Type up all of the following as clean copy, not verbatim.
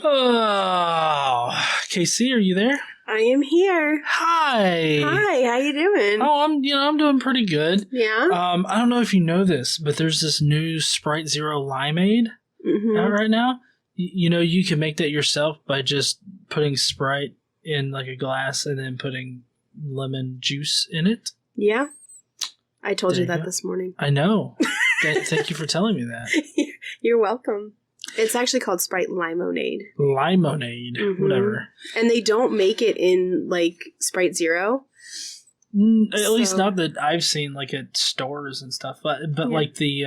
Oh, KC, are you there? I am here. Hi. Hi, how you doing? Oh, I'm doing pretty good. Yeah? I don't know if you know this, but there's this new Sprite Zero Limeade out right now. You can make that yourself by just putting Sprite in like a glass and then putting lemon juice in it. Yeah. I told you that this morning. I know. Thank you for telling me that. You're welcome. It's actually called Sprite Limonade. Limonade, whatever. And they don't make it in, like, Sprite Zero. At least not that I've seen, like, at stores and stuff. But like the,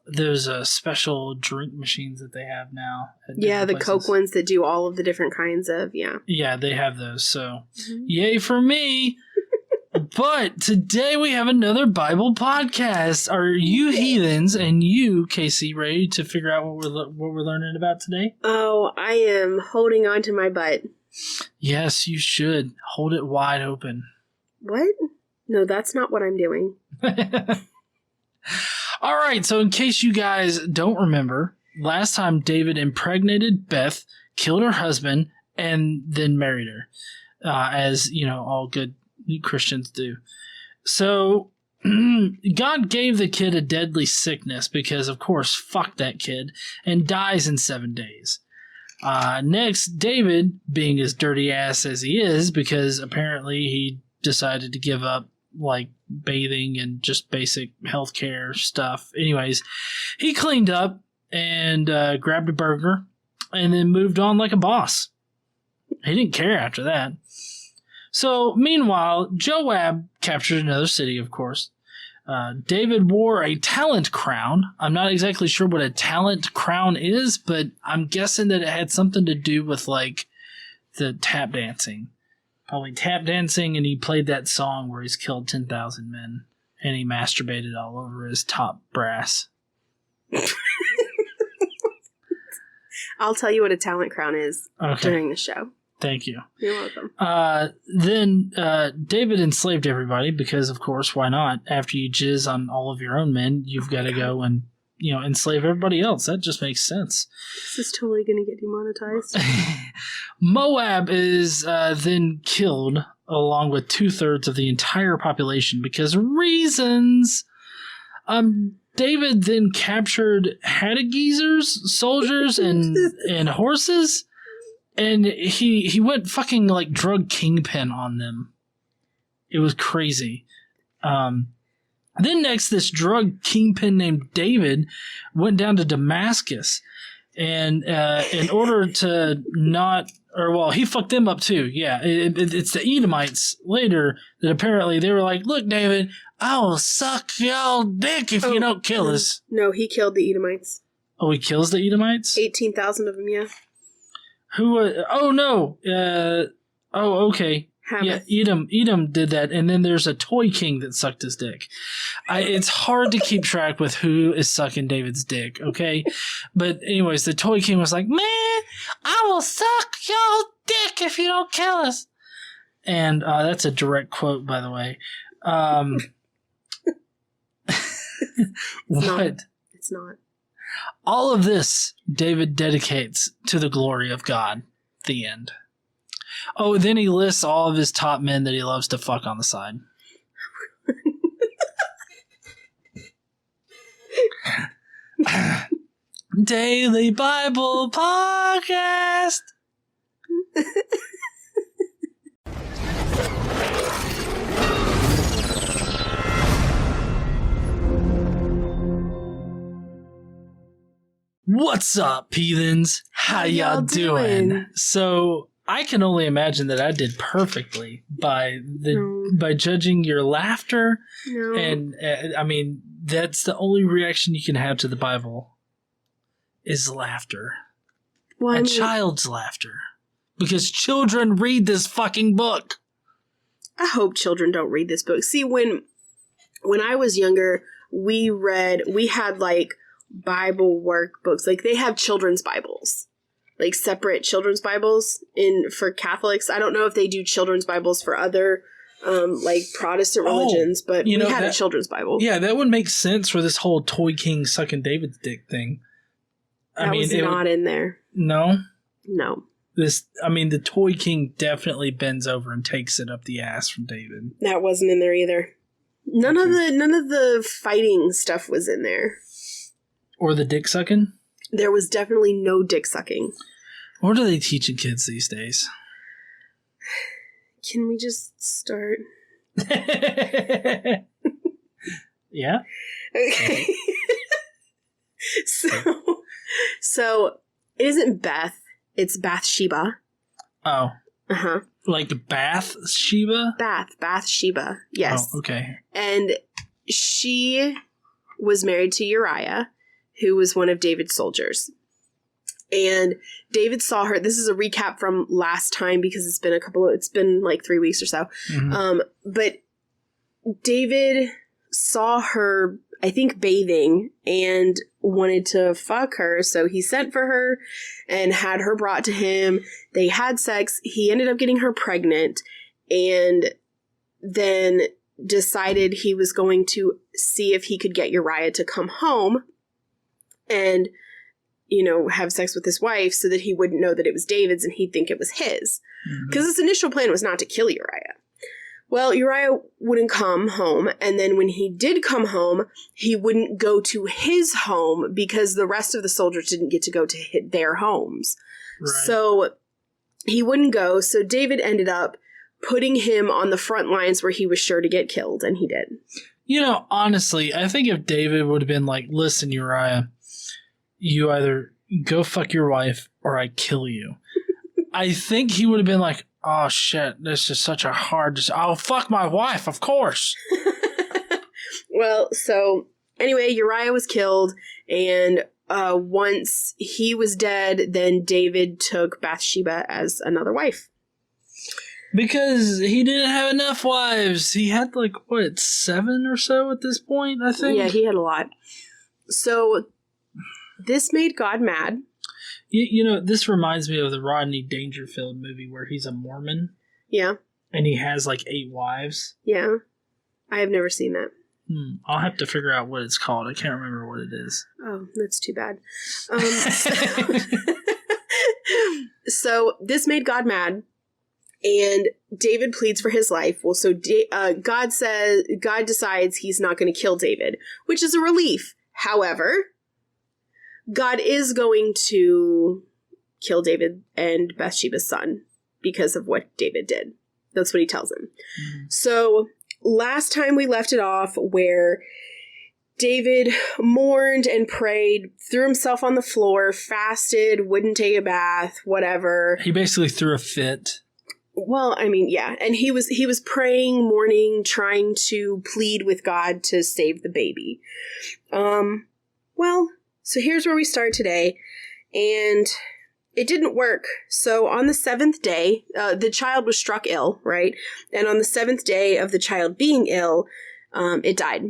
those special drink machines that they have now. Yeah, the Coke ones that do all of the different kinds of, Yeah, they have those, so yay for me. But today we have another Bible podcast. Are you heathens and you, Casey, ready to figure out what we're learning about today? Oh, I am holding on to my butt. Yes, you should. Hold it wide open. What? No, that's not what I'm doing. All right, so in case you guys don't remember, last time David impregnated Beth, killed her husband, and then married her, as, all good Christians do. So God gave the kid a deadly sickness because, of course, fuck that kid, and dies in 7 days. Next, David, being as dirty ass as he is, because apparently he decided to give up like bathing and just basic healthcare stuff. Anyways, he cleaned up and grabbed a burger and then moved on like a boss. He didn't care after that. So, meanwhile, Joab captured another city, of course. David wore a talent crown. I'm not exactly sure what a talent crown is, but I'm guessing that it had something to do with, like, the tap dancing. Probably tap dancing, and he played that song where he's killed 10,000 men, and he masturbated all over his top brass. I'll tell you what a talent crown is during the show. Thank you. You're welcome. Then David enslaved everybody because, of course, why not? After you jizz on all of your own men, you've got to go and, enslave everybody else. That just makes sense. This is totally going to get demonetized. Moab is then killed along with 2/3 of the entire population because reasons. David then captured Hadagezers, soldiers, and horses. And he went fucking like drug kingpin on them. It was crazy. Then next, this drug kingpin named David went down to Damascus, and in order to he fucked them up too. Yeah, it's the Edomites later that apparently they were like, "Look, David, I will suck your dick if you don't kill us." No, he killed the Edomites. Oh, he kills the Edomites? 18,000 of them, yeah. Who? Oh no! Okay. Hamath. Yeah, Edom did that, and then there's a toy king that sucked his dick. It's hard to keep track with who is sucking David's dick. Okay, but anyways, the toy king was like, "Man, I will suck your dick if you don't kill us." And that's a direct quote, by the way. What? It's not. All of this David dedicates to the glory of God. The end. Oh, then he lists all of his top men that he loves to fuck on the side. Daily Bible Podcast. What's up, heathens? How y'all doing? So, I can only imagine that I did perfectly by judging your laughter. No. And, that's the only reaction you can have to the Bible is laughter. Well, child's laughter. Because children read this fucking book. I hope children don't read this book. See, when I was younger, we had like Bible workbooks. Like they have children's Bibles, like separate children's Bibles for Catholics. I don't know if they do children's Bibles for other like Protestant religions, but we had a children's Bible. Yeah, that would make sense for this whole toy king sucking David's dick thing. That was not in there. No? No. The Toy King definitely bends over and takes it up the ass from David. That wasn't in there either. None of the fighting stuff was in there. Or the dick sucking? There was definitely no dick sucking. What are they teaching kids these days? Can we just start? Yeah? Okay. So it isn't Beth, it's Bathsheba. Oh. Uh-huh. Like Bathsheba? Bathsheba. Yes. Oh, okay. And she was married to Uriah, who was one of David's soldiers. And David saw her. This is a recap from last time because it's been like 3 weeks or so. Mm-hmm. But David saw her, I think, bathing and wanted to fuck her. So he sent for her and had her brought to him. They had sex. He ended up getting her pregnant and then decided he was going to see if he could get Uriah to come home and, have sex with his wife so that he wouldn't know that it was David's and he'd think it was his. Because his initial plan was not to kill Uriah. Well, Uriah wouldn't come home, and then when he did come home, he wouldn't go to his home because the rest of the soldiers didn't get to go to their homes. Right. So he wouldn't go, so David ended up putting him on the front lines where he was sure to get killed, and he did. Honestly, I think if David would have been like, listen, Uriah, you either go fuck your wife or I kill you. I think he would have been like, oh shit, this is such a hard I'll fuck my wife, of course. Well, so anyway, Uriah was killed, and once he was dead, then David took Bathsheba as another wife. Because he didn't have enough wives. He had 7 or so at this point, I think? Yeah, he had a lot. So this made God mad. This reminds me of the Rodney Dangerfield movie where he's a Mormon. Yeah. And he has 8 wives. Yeah. I have never seen that. I'll have to figure out what it's called. I can't remember what it is. Oh, that's too bad. So this made God mad, and David pleads for his life. Well, so God decides he's not going to kill David, which is a relief. However, God is going to kill David and Bathsheba's son because of what David did. That's what he tells him. Mm-hmm. So last time we left it off where David mourned and prayed, threw himself on the floor, fasted, wouldn't take a bath, whatever. He basically threw a fit. Well, yeah. And he was praying, mourning, trying to plead with God to save the baby. So here's where we start today, and it didn't work. So on the 7th day, the child was struck ill, right? And on the 7th day of the child being ill, it died.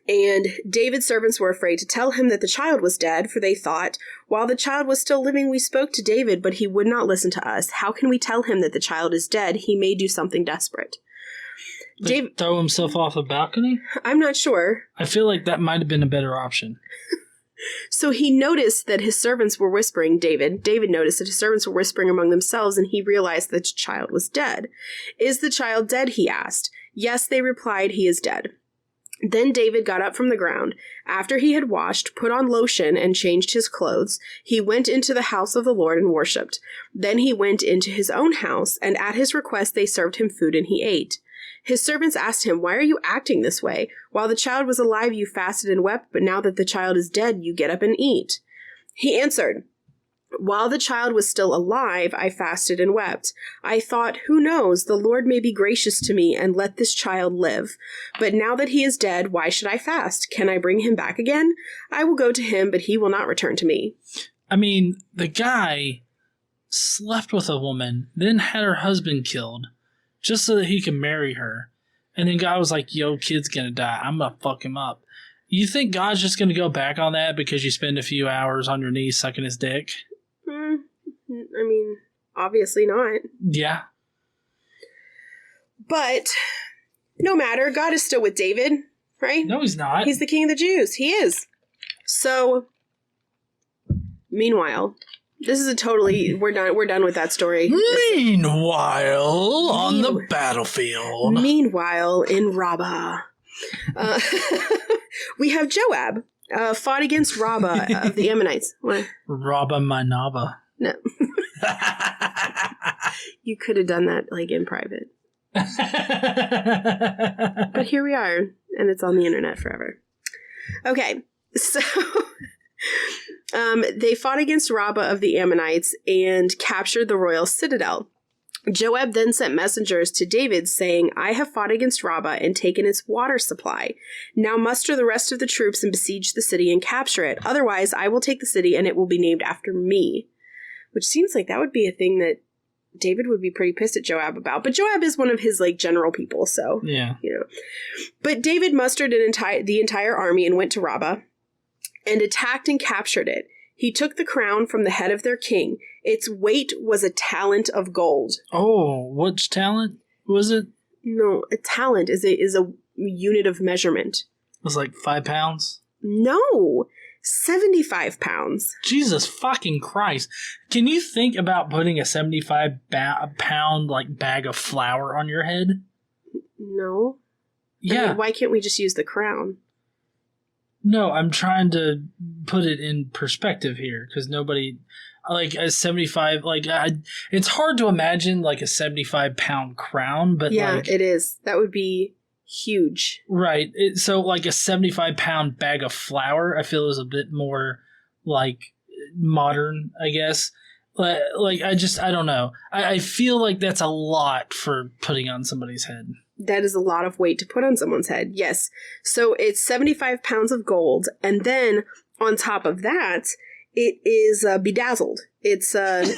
And David's servants were afraid to tell him that the child was dead, for they thought, while the child was still living, we spoke to David, but he would not listen to us. How can we tell him that the child is dead? He may do something desperate. David throw himself off a balcony? I'm not sure. I feel like that might have been a better option. So he noticed that his servants were whispering, David noticed that his servants were whispering among themselves, and he realized that the child was dead. Is the child dead? He asked. Yes, they replied, he is dead. Then David got up from the ground. After he had washed, put on lotion, and changed his clothes, he went into the house of the Lord and worshipped. Then he went into his own house, and at his request they served him food, and he ate. His servants asked him, why are you acting this way? While the child was alive, you fasted and wept, but now that the child is dead, you get up and eat. He answered, while the child was still alive, I fasted and wept. I thought, who knows, the Lord may be gracious to me and let this child live. But now that he is dead, why should I fast? Can I bring him back again? I will go to him, but he will not return to me. The guy slept with a woman, then had her husband killed, just so that he could marry her. And then God was like, yo, kid's gonna die. I'm gonna fuck him up. You think God's just gonna go back on that because you spend a few hours on your knees sucking his dick? Obviously not. Yeah. But no matter, God is still with David, right? No, he's not. He's the king of the Jews. He is. So, meanwhile, This is a totally... We're done with that story. Meanwhile, on the battlefield. Meanwhile, in Rabbah. We have Joab fought against Rabbah of the Ammonites. What? Rabbah Manaba. No. You could have done that like in private. But here we are, and it's on the internet forever. Okay, so they fought against Rabbah of the Ammonites and captured the royal citadel. Joab then sent messengers to David saying, I have fought against Rabbah and taken its water supply. Now muster the rest of the troops and besiege the city and capture it. Otherwise, I will take the city and it will be named after me. Which seems like that would be a thing that David would be pretty pissed at Joab about. But Joab is one of his like general people, so yeah, you know. But David mustered the entire army and went to Rabbah and attacked and captured it. He took the crown from the head of their king. Its weight was a talent of gold. Oh, which talent was it? No, a talent is a unit of measurement. It was like 5 pounds? No, 75 pounds. Jesus fucking Christ. Can you think about putting a 75 pound like bag of flour on your head? No. Yeah. I mean, why can't we just use the crown? No, I'm trying to put it in perspective here because nobody, like a 75, like it's hard to imagine like a 75-pound crown, but yeah, like, it is. That would be huge. Right. So like a 75-pound bag of flour, I feel is a bit more like modern, I guess. Like I don't know. I feel like that's a lot for putting on somebody's head. That is a lot of weight to put on someone's head. Yes. So it's 75 pounds of gold. And then on top of that, it is bedazzled. It's Of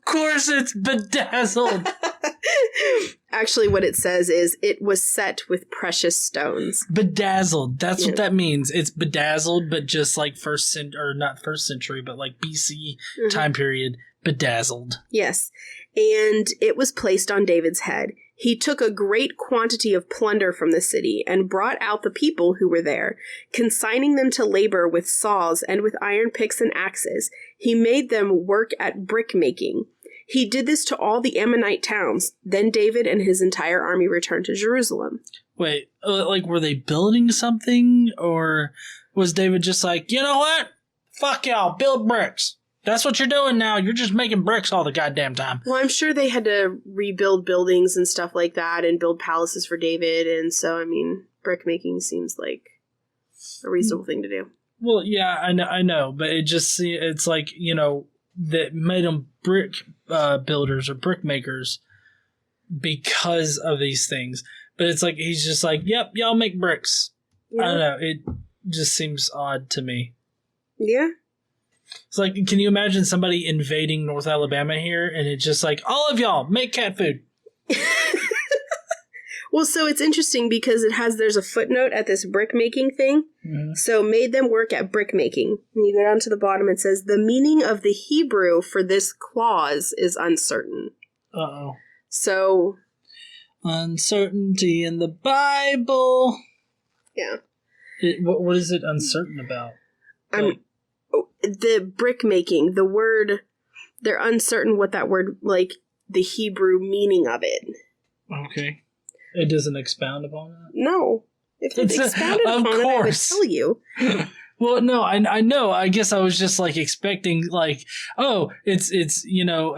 course it's bedazzled. Actually, what it says is it was set with precious stones. Bedazzled. That's what that means. It's bedazzled, but just like not first century, but like BC time period. Bedazzled. Yes. And it was placed on David's head. He took a great quantity of plunder from the city and brought out the people who were there, consigning them to labor with saws and with iron picks and axes. He made them work at brick making. He did this to all the Ammonite towns. Then David and his entire army returned to Jerusalem. Wait, like were they building something? Or was David just like, you know what? Fuck y'all, build bricks. That's what you're doing now. You're just making bricks all the goddamn time. Well, I'm sure they had to rebuild buildings and stuff like that and build palaces for David. And so, I mean, brick making seems like a reasonable thing to do. Well, yeah, I know. But it's like, you know, that made them brick builders or brick makers because of these things. But it's like, he's just like, yep, y'all make bricks. Yeah. I don't know. It just seems odd to me. Yeah. It's like, can you imagine somebody invading North Alabama here and it's just like, all of y'all, make cat food. Well, so it's interesting because there's a footnote at this brick making thing. Mm-hmm. So made them work at brick making. And you go down to the bottom, it says, the meaning of the Hebrew for this clause is uncertain. Uh-oh. So. Uncertainty in the Bible. Yeah. What is it uncertain about? The brick making, the word, they're uncertain what that word, like the Hebrew meaning of it. Okay. It doesn't expound upon that? No. If it expounded upon it, I would tell you. Well, no, I know. I guess I was just like expecting like, oh, it's you know,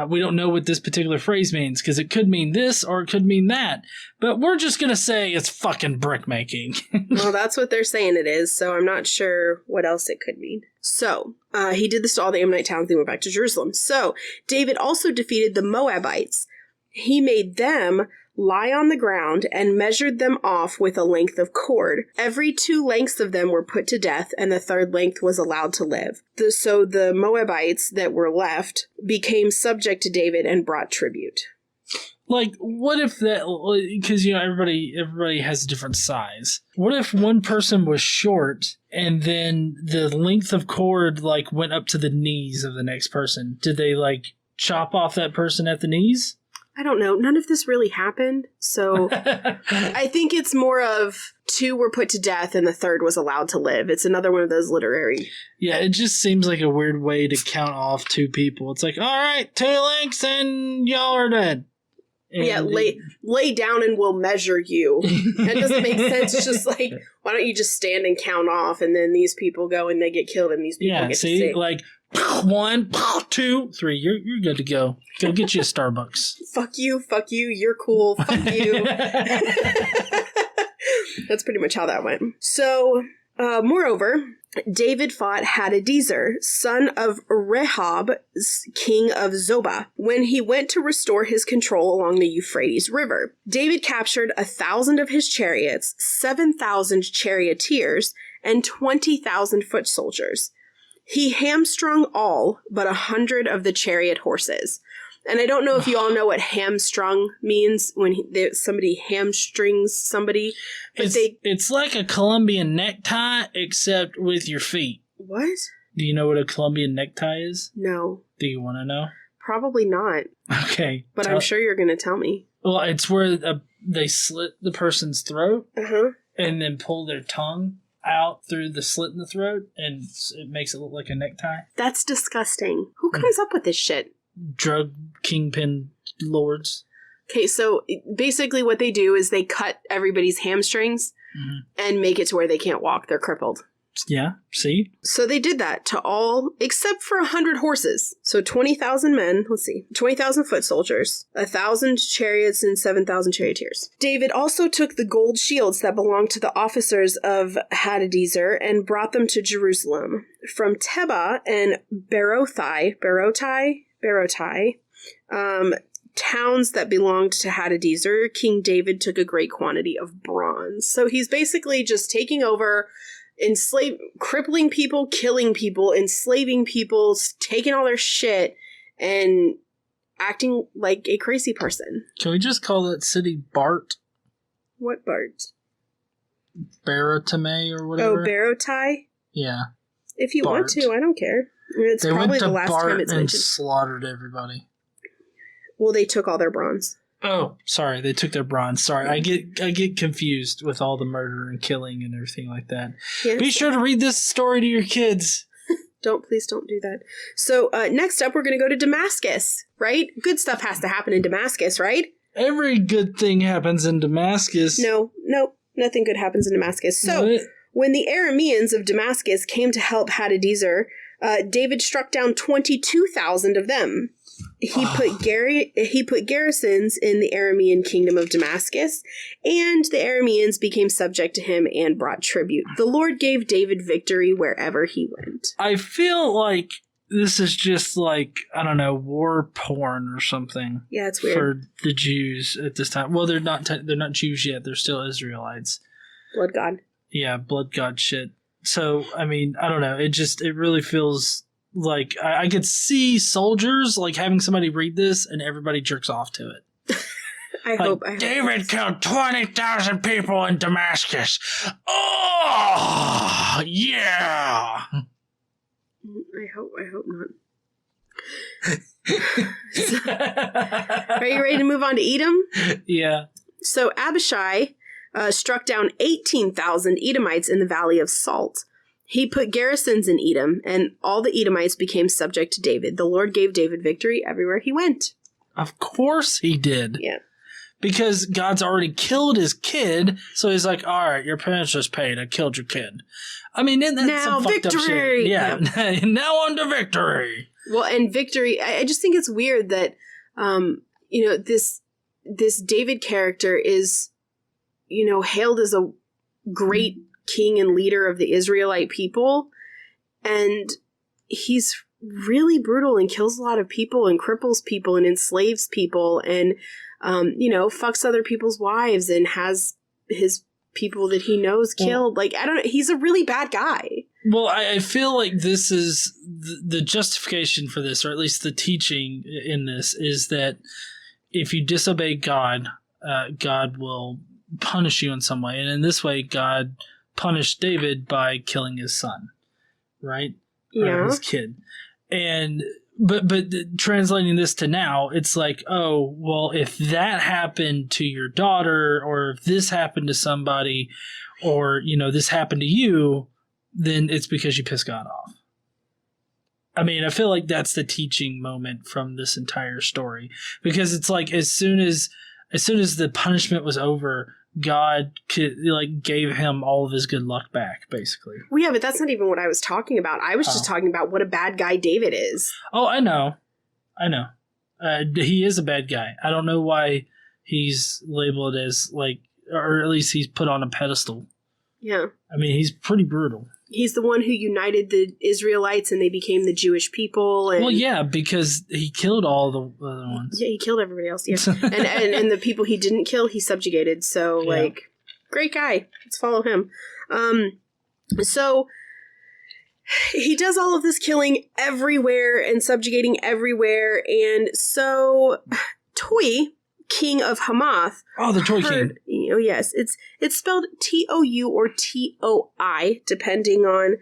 we don't know what this particular phrase means because it could mean this or it could mean that. But we're just going to say it's fucking brick making. Well, that's what they're saying it is, so I'm not sure what else it could mean. So, he did this to all the Ammonite towns. They went back to Jerusalem. So, David also defeated the Moabites. He made them lie on the ground and measured them off with a length of cord. Every 2 lengths of them were put to death, and the 3rd length was allowed to live. So the Moabites that were left became subject to David and brought tribute. Like, what if that, because, you know, everybody has a different size. What if one person was short and then the length of cord, like, went up to the knees of the next person? Did they, like, chop off that person at the knees? I don't know. None of this really happened. So I think it's more of 2 were put to death and the 3rd was allowed to live. It's another one of those literary. Yeah, it just seems like a weird way to count off 2 people. It's like, all right, 2 links and y'all are dead. And yeah, lay down and we'll measure you. That doesn't make sense. It's just like, why don't you just stand and count off, and then these people go and they get killed, and these people get to sing. Like 1, 2, 3. You're good to go. Go get you a Starbucks. Fuck you. You're cool. Fuck you. That's pretty much how that went. So, moreover, David fought Hadadezer, son of Rehob, king of Zobah, when he went to restore his control along the Euphrates River. David captured 1,000 of his chariots, 7,000 charioteers, and 20,000 foot soldiers. He hamstrung all but 100 of the chariot horses. And I don't know if you all know what hamstrung means when somebody hamstrings somebody. But it's like a Colombian necktie, except with your feet. What? Do you know what a Colombian necktie is? No. Do you want to know? Probably not. Okay. But I'm sure you're going to tell me. Well, it's where they slit the person's throat and then pull their tongue out through the slit in the throat, and it makes it look like a necktie. That's disgusting. Who comes up with this shit? Drug kingpin lords. Okay, so basically what they do is they cut everybody's hamstrings and make it to where they can't walk. They're crippled. Yeah, see? So they did that to all except for 100 horses. So 20,000 men, 20,000 foot soldiers, 1,000 chariots, and 7,000 charioteers. David also took the gold shields that belonged to the officers of Hadadezer and brought them to Jerusalem. From Teba and Berothai, towns that belonged to Hadadezer, King David took a great quantity of bronze. So he's basically just taking over, crippling people, killing people, enslaving people, taking all their shit, and acting like a crazy person. Can we just call that city Bart? What Bart? Barotame or whatever? Oh, Barotai? Yeah. If you want to, I don't care. It's they probably went to the last Bart time it's and mentioned. Slaughtered everybody. Well, they took all their bronze. Oh, sorry, they took their bronze. Sorry, I get confused with all the murder and killing and everything like that. Yes. Be sure to read this story to your kids. Please don't do that. So next up, we're going to go to Damascus, right? Good stuff has to happen in Damascus, right? Every good thing happens in Damascus. No, nothing good happens in Damascus. So when the Arameans of Damascus came to help Hadadezer, David struck down 22,000 of them. He put garrisons in the Aramean kingdom of Damascus, and the Arameans became subject to him and brought tribute. The Lord gave David victory wherever he went. I feel like this is just like, I don't know, war porn or something. Yeah, it's weird. For the Jews at this time. Well, they're not Jews yet. They're still Israelites. Blood god. Yeah, blood god shit. So, I mean, I don't know. It really feels like I could see soldiers like having somebody read this and everybody jerks off to it. I hope David killed 20,000 people in Damascus. Oh, yeah. I hope not. Are you ready to move on to Edom? Yeah. So Abishai struck down 18,000 Edomites in the Valley of Salt. He put garrisons in Edom, and all the Edomites became subject to David. The Lord gave David victory everywhere he went. Of course he did. Yeah. Because God's already killed his kid, so he's like, all right, your penance is paid. I killed your kid. I mean, isn't that now some fucked up shit? Yeah. Now on to victory. Well, and victory, I just think it's weird that, this David character is, hailed as a great king and leader of the Israelite people, and he's really brutal and kills a lot of people and cripples people and enslaves people and fucks other people's wives and has his people that he knows killed. Like, I don't know, he's a really bad guy. Well, I feel like this is the justification for this, or at least the teaching in this, is that if you disobey God, God will punish you in some way, and in this way God punished David by killing his son, right? Yeah. Or his kid. And But translating this to now, it's like, oh, well, if that happened to your daughter, or if this happened to somebody, or, this happened to you, then it's because you pissed God off. I mean, I feel like that's the teaching moment from this entire story, because it's like as soon as the punishment was over, God gave him all of his good luck back, basically. Well, yeah, but that's not even what I was talking about. I was just talking about what a bad guy David is. Oh, I know. He is a bad guy. I don't know why he's labeled as or at least he's put on a pedestal. Yeah. I mean, he's pretty brutal. He's the one who united the Israelites and they became the Jewish people. And, well, yeah, because he killed all the other ones. Yeah, he killed everybody else. Yeah, and the people he didn't kill, he subjugated. So, great guy. Let's follow him. So he does all of this killing everywhere and subjugating everywhere. And so Toi, king of Hamath. Oh, the Toi king. Oh, yes. It's spelled T-O-U or T-O-I, depending on,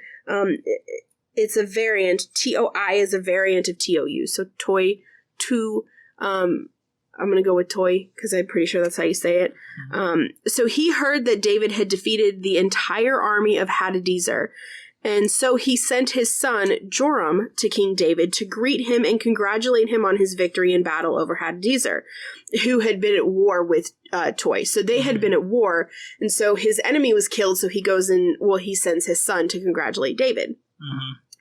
it's a variant. T-O-I is a variant of T-O-U. So Toi, I'm going to go with Toi because I'm pretty sure that's how you say it. So he heard that David had defeated the entire army of Hadadezer. And so he sent his son, Joram, to King David to greet him and congratulate him on his victory in battle over Hadadezer, who had been at war with Toi. So they had been at war, and so his enemy was killed, so he goes and, he sends his son to congratulate David.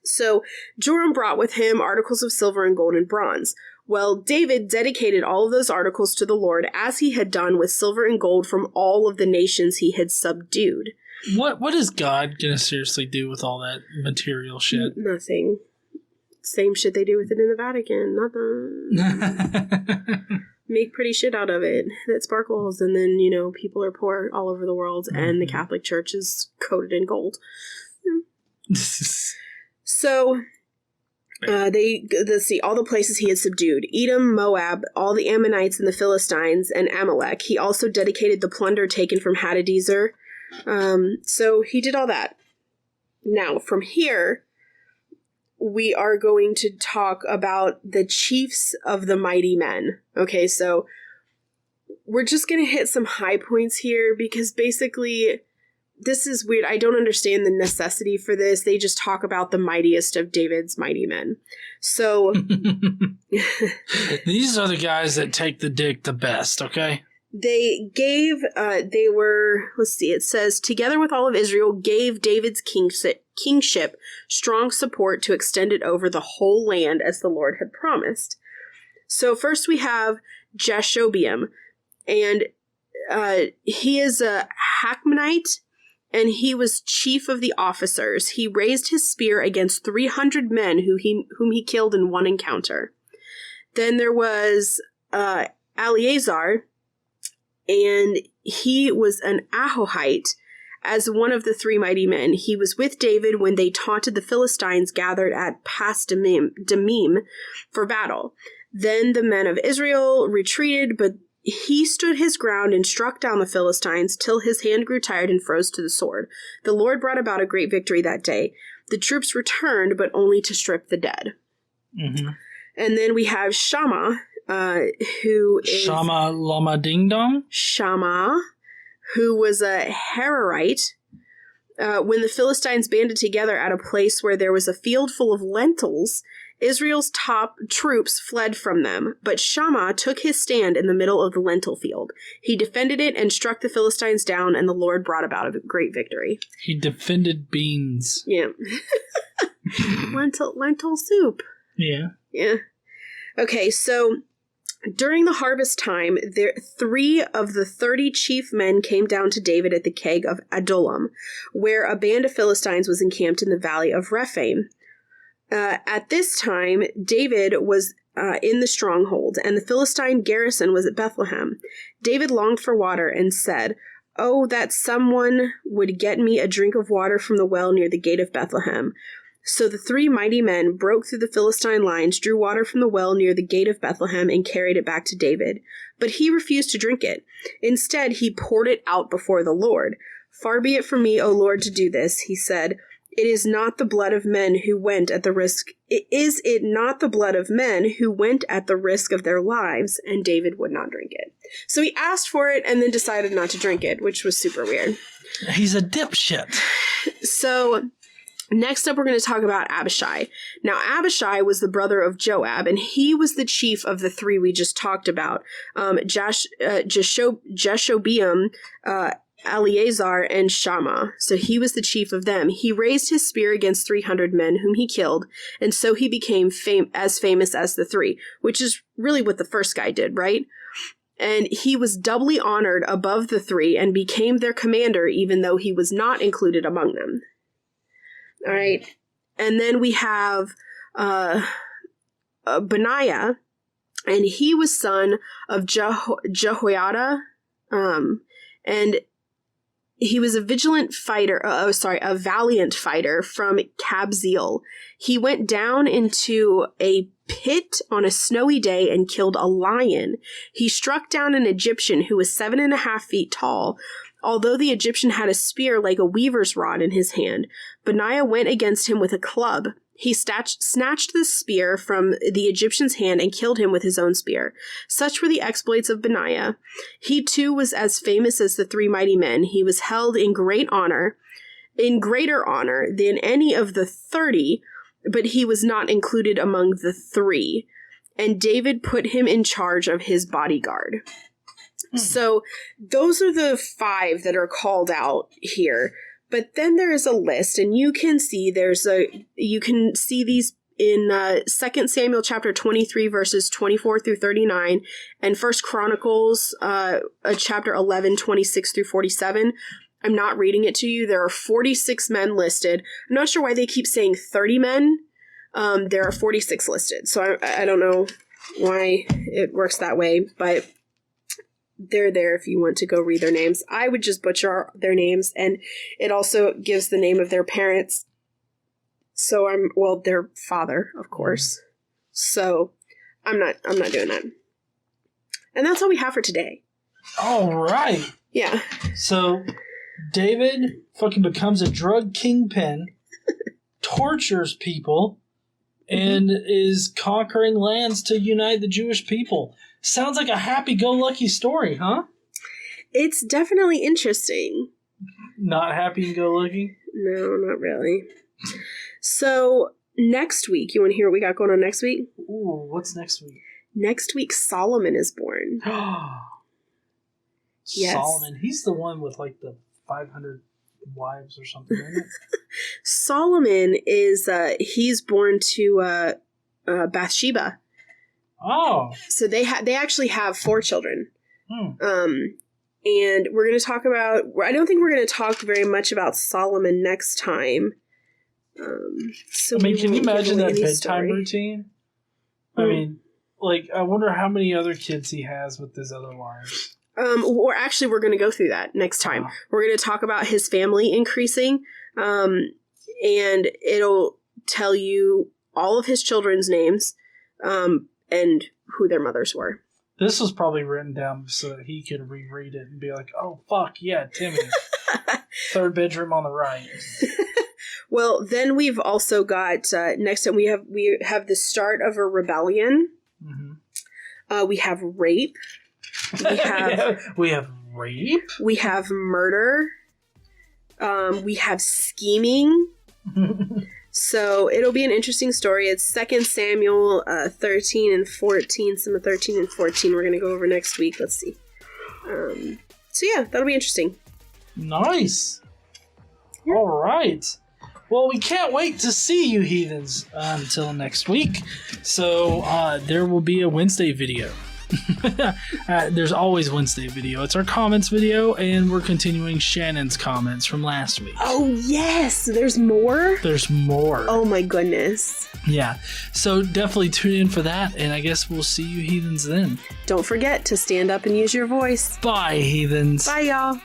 So Joram brought with him articles of silver and gold and bronze. Well, David dedicated all of those articles to the Lord, as he had done with silver and gold from all of the nations he had subdued. What is God gonna seriously do with all that material shit? Nothing. Same shit they do with it in the Vatican. Nothing. Make pretty shit out of it that sparkles, and then, people are poor all over the world, and the Catholic Church is coated in gold. So, let's see, all the places he had subdued: Edom, Moab, all the Ammonites and the Philistines, and Amalek. He also dedicated the plunder taken from Hadadezer. So he did all that. Now, from here, we are going to talk about the chiefs of the mighty men. Okay, so we're just going to hit some high points here because basically this is weird. I don't understand the necessity for this. They just talk about the mightiest of David's mighty men. So these are the guys that take the dick the best, okay? It says, together with all of Israel, gave David's kingship strong support to extend it over the whole land as the Lord had promised. So first we have Jashobeam, and he is a Hakmonite, and he was chief of the officers. He raised his spear against 300 men whom he killed in one encounter. Then there was Eleazar, and he was an Ahohite. As one of the three mighty men, he was with David when they taunted the Philistines gathered at Pas-Damim for battle. Then the men of Israel retreated, but he stood his ground and struck down the Philistines till his hand grew tired and froze to the sword. The Lord brought about a great victory that day. The troops returned, but only to strip the dead. And then we have Shammah, who is... Shammah Lama Ding Dong? Shammah, who was a Hararite. When the Philistines banded together at a place where there was a field full of lentils, Israel's top troops fled from them, but Shammah took his stand in the middle of the lentil field. He defended it and struck the Philistines down, and the Lord brought about a great victory. He defended beans. Yeah. lentil soup. Yeah. Yeah. Okay, so during the harvest time, 3 of the 30 chief men came down to David at the keg of Adullam, where a band of Philistines was encamped in the valley of Rephaim. At this time, David was in the stronghold, and the Philistine garrison was at Bethlehem. David longed for water and said, "Oh, that someone would get me a drink of water from the well near the gate of Bethlehem." So the 3 mighty men broke through the Philistine lines, drew water from the well near the gate of Bethlehem, and carried it back to David. But he refused to drink it. Instead, he poured it out before the Lord. "Far be it from me, O Lord, to do this," he said. Is it not the blood of men who went at the risk of their lives? And David would not drink it. So he asked for it and then decided not to drink it, which was super weird. He's a dipshit. So next up, we're going to talk about Abishai. Now, Abishai was the brother of Joab, and he was the chief of the three we just talked about. Jeshobeam, Eleazar, and Shammah. So he was the chief of them. He raised his spear against 300 men whom he killed, and so he became as famous as the three, which is really what the first guy did, right? And he was doubly honored above the three and became their commander, even though he was not included among them. All right. And then we have Benaiah, and he was son of Jehoiada, and he was a valiant fighter from Kabzeel. He went down into a pit on a snowy day and killed a lion. He struck down an Egyptian who was 7.5 feet tall. Although the Egyptian had a spear like a weaver's rod in his hand, Benaiah went against him with a club. He snatched the spear from the Egyptian's hand and killed him with his own spear. Such were the exploits of Benaiah. He too was as famous as the three mighty men. He was held in greater honor than any of the 30, but he was not included among the three. And David put him in charge of his bodyguard. So those are the 5 that are called out here. But then there is a list, and you can see these in 2 Samuel chapter 23, verses 24 through 39, and 1 Chronicles chapter 11, 26 through 47. I'm not reading it to you. There are 46 men listed. I'm not sure why they keep saying 30 men. There are 46 listed. So I don't know why it works that way, but they're there if you want to go read their names. I would just butcher their names, and it also gives the name of their parents. So their father, of course. So I'm not doing that. And that's all we have for today. All right. Yeah. So David fucking becomes a drug kingpin, tortures people, and is conquering lands to unite the Jewish people. Sounds like a happy-go-lucky story, huh? It's definitely interesting. Not happy-go-lucky? No, not really. So, next week, you want to hear what we got going on next week? Ooh, what's next week? Next week, Solomon is born. Yes. Solomon. He's the one with, like, the 500 wives or something, isn't it? Solomon is, he's born to Bathsheba. Oh. So they actually have 4 children. And we're going to talk about, I don't think we're going to talk very much about Solomon next time. So can you imagine that bedtime routine? I mean, like, I wonder how many other kids he has with his other wives. We're going to go through that next time. Oh. We're going to talk about his family increasing, and it'll tell you all of his children's names, and who their mothers were. This was probably written down so that he could reread it and be like, oh, fuck, yeah, Timmy. 3rd bedroom on the right. Well, then we've also got, next time we have the start of a rebellion. Mm-hmm. We have rape. We have rape. We have murder. We have scheming. So it'll be an interesting story. It's 2 Samuel 13 and 14. Some of 13 and 14 we're going to go over next week. Let's see. So yeah, that'll be interesting. Nice. Yeah. All right. Well, we can't wait to see you heathens until next week. So there will be a Wednesday video. There's always Wednesday video. It's our comments video, and we're continuing Shannon's comments from last week. Oh yes, there's more. Oh my goodness. Yeah, so definitely tune in for that, and I guess we'll see you heathens then. Don't forget to stand up and use your voice. Bye, heathens. Bye, y'all.